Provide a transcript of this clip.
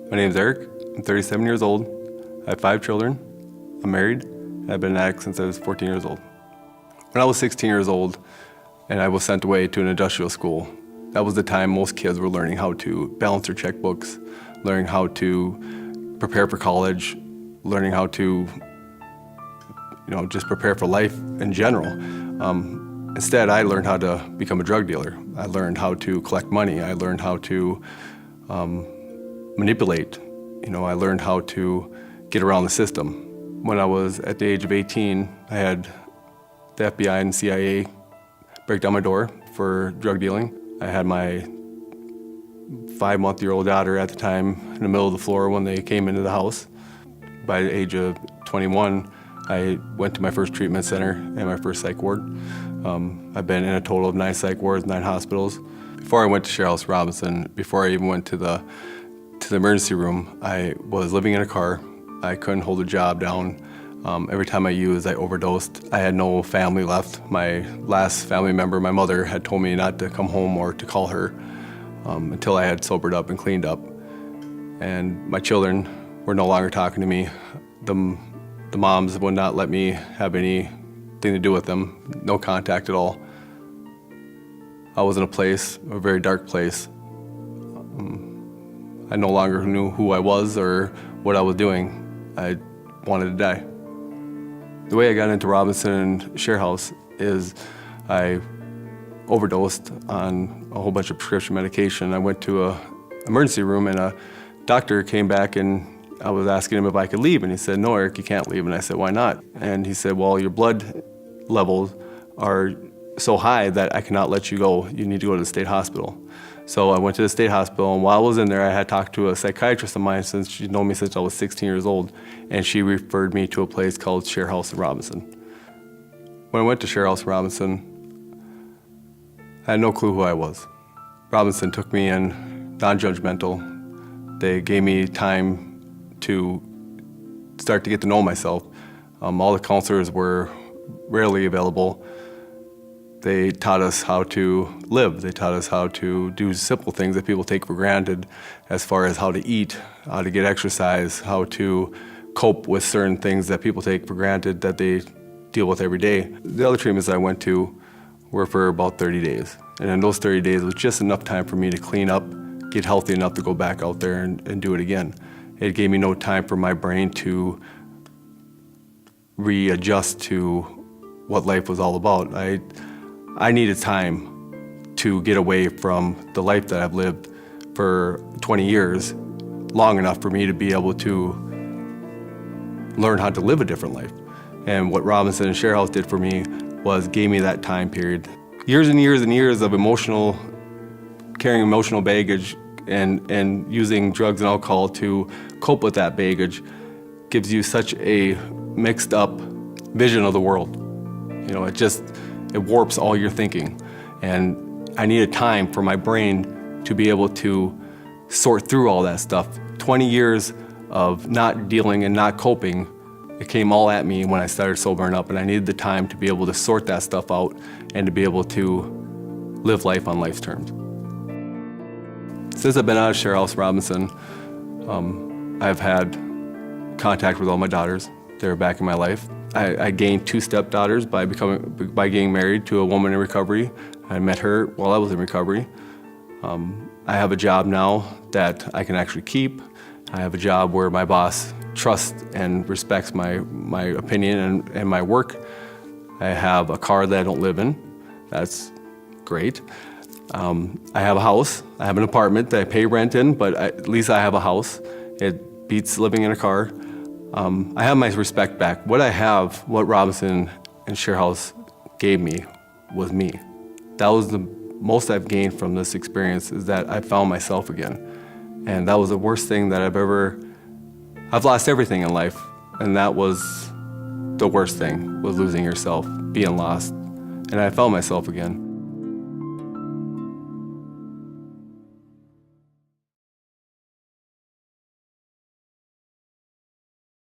My name's Eric. I'm 37 years old. I have 5 children. I'm married. And I've been an addict since I was 14 years old. When I was 16 years old and I was sent away to an industrial school, that was the time most kids were learning how to balance their checkbooks, learning how to prepare for college, learning how to just prepare for life in general. Instead, I learned how to become a drug dealer. I learned how to collect money. I learned how to manipulate. I learned how to get around the system. When I was at the age of 18, I had the FBI and CIA break down my door for drug dealing. I had my 5-month-old daughter at the time in the middle of the floor when they came into the house. By the age of 21, I went to my first treatment center and my first psych ward. I've been in a total of 9 psych wards, 9 hospitals. Before I went to ShareHouse Robinson, before I even went to the emergency room, I was living in a car. I couldn't hold a job down. Every time I used, I overdosed. I had no family left. My last family member, my mother, had told me not to come home or to call her until I had sobered up and cleaned up. And my children were no longer talking to me. The moms would not let me have anything to do with them, no contact at all. I was in a very dark place. I no longer knew who I was or what I was doing. I wanted to die. The way I got into Robinson and ShareHouse is I overdosed on a whole bunch of prescription medication. I went to an emergency room and a doctor came back and I was asking him if I could leave, and he said, "No, Eric, you can't leave." And I said, "Why not?" And he said, "Well, your blood levels are so high that I cannot let you go. You need to go to the state hospital." So I went to the state hospital, and while I was in there, I had talked to a psychiatrist of mine since she'd known me since I was 16 years old, and she referred me to a place called ShareHouse in Robinson. When I went to ShareHouse Robinson, I had no clue who I was. Robinson took me in, non-judgmental. They gave me time to start to get to know myself. All the counselors were rarely available. They taught us how to live. They taught us how to do simple things that people take for granted, as far as how to eat, how to get exercise, how to cope with certain things that people take for granted that they deal with every day. The other treatments I went to were for about 30 days. And in those 30 days, it was just enough time for me to clean up, get healthy enough to go back out there and do it again. It gave me no time for my brain to readjust to what life was all about. I needed time to get away from the life that I've lived for 20 years, long enough for me to be able to learn how to live a different life. And what Robinson and ShareHouse did for me was gave me that time period. Years and years and years of carrying emotional baggage and using drugs and alcohol to cope with that baggage gives you such a mixed up vision of the world. It warps all your thinking. And I needed time for my brain to be able to sort through all that stuff. 20 years of not dealing and not coping, it came all at me when I started sobering up, and I needed the time to be able to sort that stuff out and to be able to live life on life's terms. Since I've been out of ShareHouse Robinson, I've had contact with all my daughters. They're back in my life. I gained 2 stepdaughters by getting married to a woman in recovery. I met her while I was in recovery. I have a job now that I can actually keep. I have a job where my boss trusts and respects my opinion and my work. I have a car that I don't live in. That's great. I have a house. I have an apartment that I pay rent in, but at least I have a house. It beats living in a car. I have my respect back. What Robinson and ShareHouse gave me was me. That was the most I've gained from this experience, is that I found myself again. And that was the worst thing that I've lost everything in life, and that was the worst thing, was losing yourself, being lost. And I found myself again.